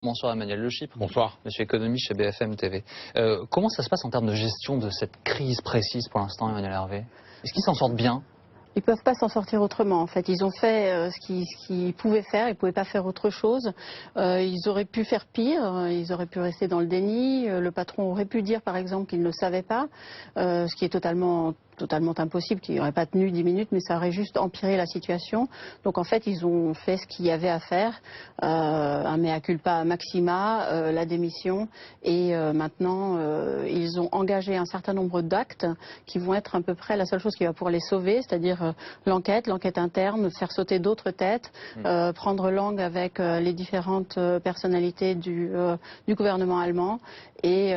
Bonsoir Emmanuel Le Chypre. Bonsoir. Monsieur Économie chez BFM TV. Comment ça se passe en termes de gestion de cette crise précise pour l'instant, Emmanuel Hervé? Est-ce qu'ils s'en sortent bien? Ils ne peuvent pas s'en sortir autrement. En fait, ils ont fait ce qu'ils pouvaient faire. Ils ne pouvaient pas faire autre chose. Ils auraient pu faire pire. Ils auraient pu rester dans le déni. Le patron aurait pu dire, par exemple, qu'il ne savait pas, ce qui est totalement impossible, qui n'aurait pas tenu 10 minutes, mais ça aurait juste empiré la situation. Donc en fait, ils ont fait ce qu'il y avait à faire, un mea culpa maxima, la démission, et maintenant ils ont engagé un certain nombre d'actes qui vont être à peu près la seule chose qui va pouvoir les sauver, c'est-à-dire l'enquête interne, faire sauter d'autres têtes, prendre langue avec les différentes personnalités du gouvernement allemand et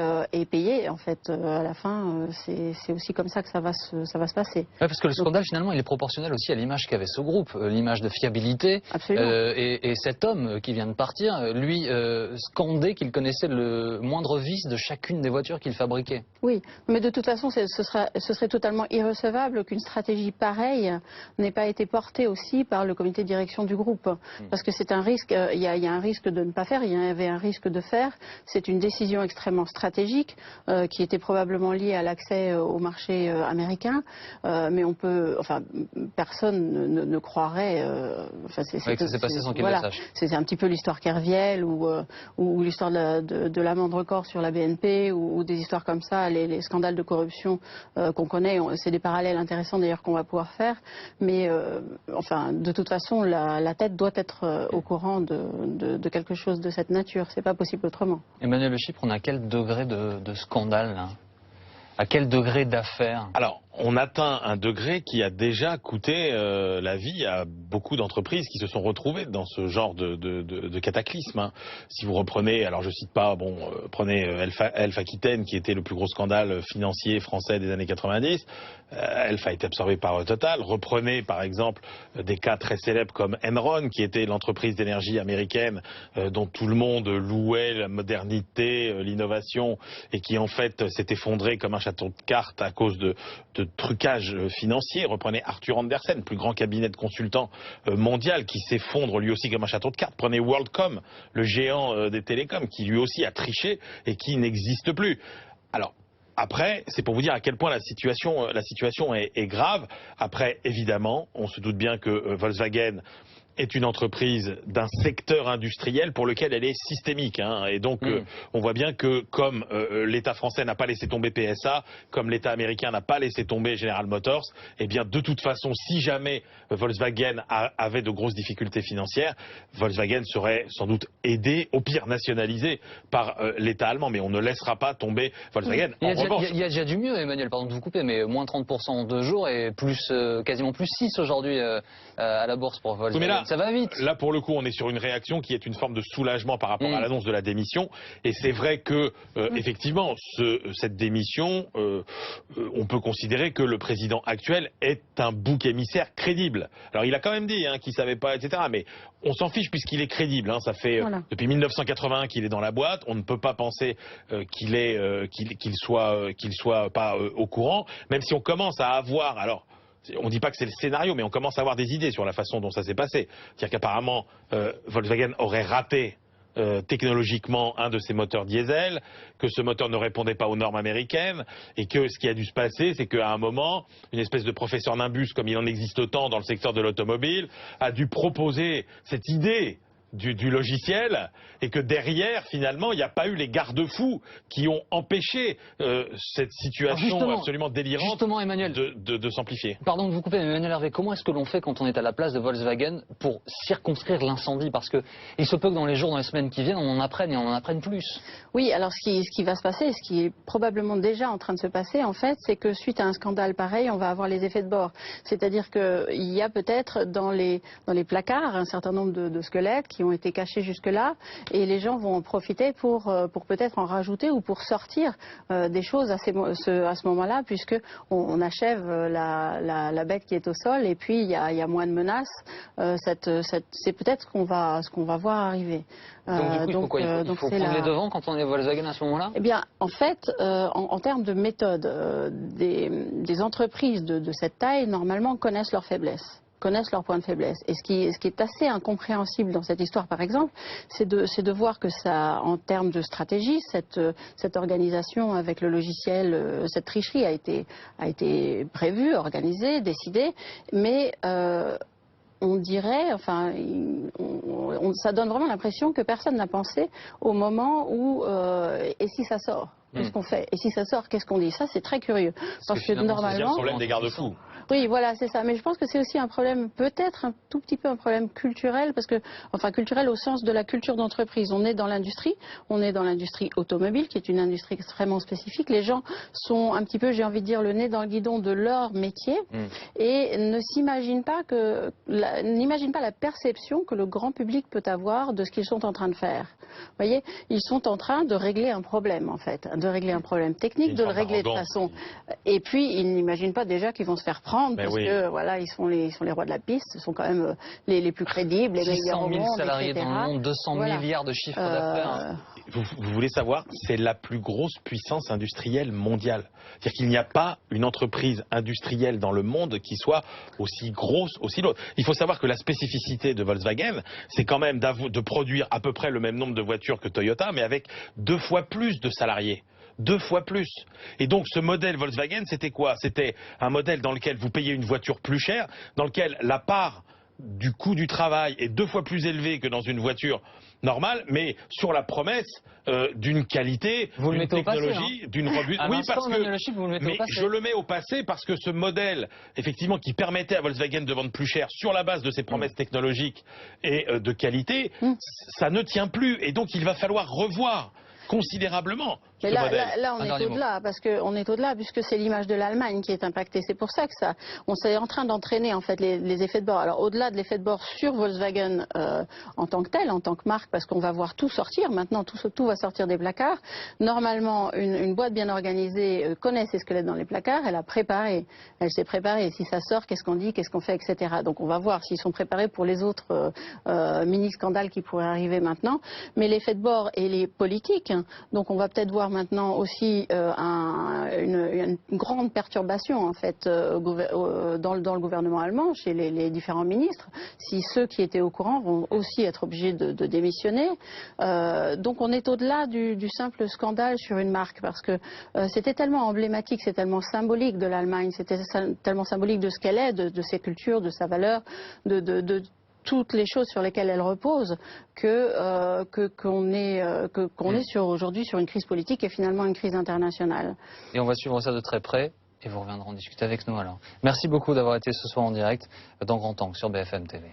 payer. En fait, à la fin, c'est aussi comme ça que ça va se passer. Ouais, parce que le scandale, finalement, il est proportionnel aussi à l'image qu'avait ce groupe, l'image de fiabilité. Absolument. Et cet homme qui vient de partir, lui, scandait qu'il connaissait le moindre vice de chacune des voitures qu'il fabriquait. Oui, mais de toute façon, ce serait totalement irrecevable qu'une stratégie pareille n'ait pas été portée aussi par le comité de direction du groupe. Parce que c'est un risque, il y a un risque de ne pas faire, il y avait un risque de faire. C'est une décision extrêmement stratégique qui était probablement liée à l'accès au marché américain. Mais personne ne croirait. Ça s'est passé sans qu'il le sache. C'est un petit peu l'histoire Kerviel ou l'histoire de l'amende record sur la BNP ou des histoires comme ça, les scandales de corruption qu'on connaît. C'est des parallèles intéressants d'ailleurs qu'on va pouvoir faire. Mais de toute façon, la tête doit être au courant de quelque chose de cette nature. C'est pas possible autrement. Emmanuel Le Chypre, on a quel degré de scandale là? À quel degré d'affaires? Alors, on atteint un degré qui a déjà coûté la vie à beaucoup d'entreprises qui se sont retrouvées dans ce genre de cataclysme. Hein. Si vous reprenez, alors je cite pas, prenez Elf Aquitaine qui était le plus gros scandale financier français des années 90. Elf a été absorbé par Total. Reprenez par exemple des cas très célèbres comme Enron qui était l'entreprise d'énergie américaine dont tout le monde louait la modernité, l'innovation et qui en fait s'est effondré comme un château de cartes à cause de trucage financier. Reprenez Arthur Andersen, plus grand cabinet de consultants mondial qui s'effondre lui aussi comme un château de cartes. Prenez WorldCom, le géant des télécoms qui lui aussi a triché et qui n'existe plus. Alors après, c'est pour vous dire à quel point la situation est grave. Après, évidemment, on se doute bien que Volkswagen est une entreprise d'un secteur industriel pour lequel elle est systémique. Hein. Et donc, on voit bien que comme l'État français n'a pas laissé tomber PSA, comme l'État américain n'a pas laissé tomber General Motors, eh bien, de toute façon, si jamais Volkswagen avait de grosses difficultés financières, Volkswagen serait sans doute aidé, au pire nationalisé, par l'État allemand. Mais on ne laissera pas tomber Volkswagen. Il y a déjà du mieux, Emmanuel, pardon de vous couper, mais moins 30% en 2 jours et quasiment plus 6 aujourd'hui à la bourse pour Volkswagen. Ça va vite. Là, pour le coup, on est sur une réaction qui est une forme de soulagement par rapport à l'annonce de la démission. Et c'est vrai que, effectivement, cette démission, on peut considérer que le président actuel est un bouc émissaire crédible. Alors, il a quand même dit qu'il ne savait pas, etc. Mais on s'en fiche puisqu'il est crédible. Hein. Ça fait depuis 1981 qu'il est dans la boîte. On ne peut pas penser qu'il soit pas au courant. Même si on commence à avoir... Alors, on ne dit pas que c'est le scénario, mais on commence à avoir des idées sur la façon dont ça s'est passé. C'est-à-dire qu'apparemment, Volkswagen aurait raté technologiquement un de ses moteurs diesel, que ce moteur ne répondait pas aux normes américaines, et que ce qui a dû se passer, c'est qu'à un moment, une espèce de professeur Nimbus, comme il en existe autant dans le secteur de l'automobile, a dû proposer cette idée du logiciel, et que derrière, finalement, il n'y a pas eu les garde-fous qui ont empêché cette situation absolument délirante de s'amplifier. Pardon de vous couper, mais Emmanuel Hervé, comment est-ce que l'on fait quand on est à la place de Volkswagen pour circonscrire l'incendie? Parce qu'il se peut que dans les jours, dans les semaines qui viennent, on en apprenne et on en apprenne plus. Oui, alors ce qui va se passer, ce qui est probablement déjà en train de se passer, en fait, c'est que suite à un scandale pareil, on va avoir les effets de bord. C'est-à-dire qu'il y a peut-être dans les placards un certain nombre de squelettes qui ont été cachés jusque-là, et les gens vont en profiter pour peut-être en rajouter ou pour sortir des choses à ce moment-là, puisque on achève la bête qui est au sol, et puis il y a moins de menaces. C'est peut-être ce qu'on va voir arriver. Donc il faut prendre les devants quand on est Volkswagen à ce moment-là? Eh bien, en fait, en termes de méthode, des entreprises de cette taille, normalement, connaissent leurs faiblesses. connaissent leurs points de faiblesse. Et ce qui est assez incompréhensible dans cette histoire, par exemple, c'est de voir que ça, en termes de stratégie, cette organisation avec le logiciel, cette tricherie a été prévue, organisée, décidée, mais on dirait, enfin, ça donne vraiment l'impression que personne n'a pensé au moment où, et si ça sort, qu'est-ce qu'on fait? Et si ça sort, qu'est-ce qu'on dit? Ça, c'est très curieux. Parce que normalement... C'est le problème des garde-fous. Oui, voilà, c'est ça. Mais je pense que c'est aussi un problème, peut-être un tout petit peu un problème culturel, parce que, enfin, culturel au sens de la culture d'entreprise. On est dans l'industrie automobile, qui est une industrie extrêmement spécifique. Les gens sont un petit peu, j'ai envie de dire, le nez dans le guidon de leur métier et ne s'imaginent pas n'imaginent pas la perception que le grand public peut avoir de ce qu'ils sont en train de faire. Vous voyez, ils sont en train de régler un problème, en fait, de régler un problème technique, de le régler de façon. Et puis, ils n'imaginent pas déjà qu'ils vont se faire prendre parce que voilà, ils sont les rois de la piste, ce sont quand même les plus crédibles, les meilleurs au monde, 600 000 salariés etc. dans le monde, 200 milliards de chiffres d'affaires. Vous voulez savoir, c'est la plus grosse puissance industrielle mondiale. C'est-à-dire qu'il n'y a pas une entreprise industrielle dans le monde qui soit aussi grosse, aussi lourde. Il faut savoir que la spécificité de Volkswagen, c'est quand même de produire à peu près le même nombre de voitures que Toyota, mais avec 2 fois plus de salariés. 2 fois plus. Et donc ce modèle Volkswagen, c'était quoi? C'était un modèle dans lequel vous payez une voiture plus chère, dans lequel la part du coût du travail est 2 fois plus élevée que dans une voiture normale, mais sur la promesse d'une qualité, d'une technologie, d'une robustesse. Oui, parce que mais je le mets au passé parce que ce modèle, effectivement, qui permettait à Volkswagen de vendre plus cher sur la base de ses promesses technologiques et de qualité, ça ne tient plus. Et donc il va falloir revoir considérablement mais ce modèle. Là, on est au-delà, parce qu'on est au-delà, puisque c'est l'image de l'Allemagne qui est impactée. C'est pour ça que on s'est en train d'entraîner en fait les effets de bord. Alors au-delà de l'effet de bord sur Volkswagen en tant que tel, en tant que marque, parce qu'on va voir tout sortir. Maintenant, tout va sortir des placards. Normalement, une boîte bien organisée connaît ses squelettes dans les placards. Elle a préparé, elle s'est préparée. Si ça sort, qu'est-ce qu'on dit, qu'est-ce qu'on fait, etc. Donc on va voir s'ils sont préparés pour les autres mini-scandales qui pourraient arriver maintenant. Mais l'effet de bord et les politiques. Donc on va peut-être voir maintenant aussi une grande perturbation en fait dans le gouvernement allemand, chez les différents ministres, si ceux qui étaient au courant vont aussi être obligés de démissionner. Donc on est au-delà du simple scandale sur une marque, parce que c'était tellement emblématique, c'est tellement symbolique de l'Allemagne, c'était tellement symbolique de ce qu'elle est, de ses cultures, de sa valeur, de toutes les choses sur lesquelles elle repose, qu'on est aujourd'hui sur une crise politique et finalement une crise internationale. Et on va suivre ça de très près et vous reviendrez en discuter avec nous alors. Merci beaucoup d'avoir été ce soir en direct dans Grand Angle sur BFM TV.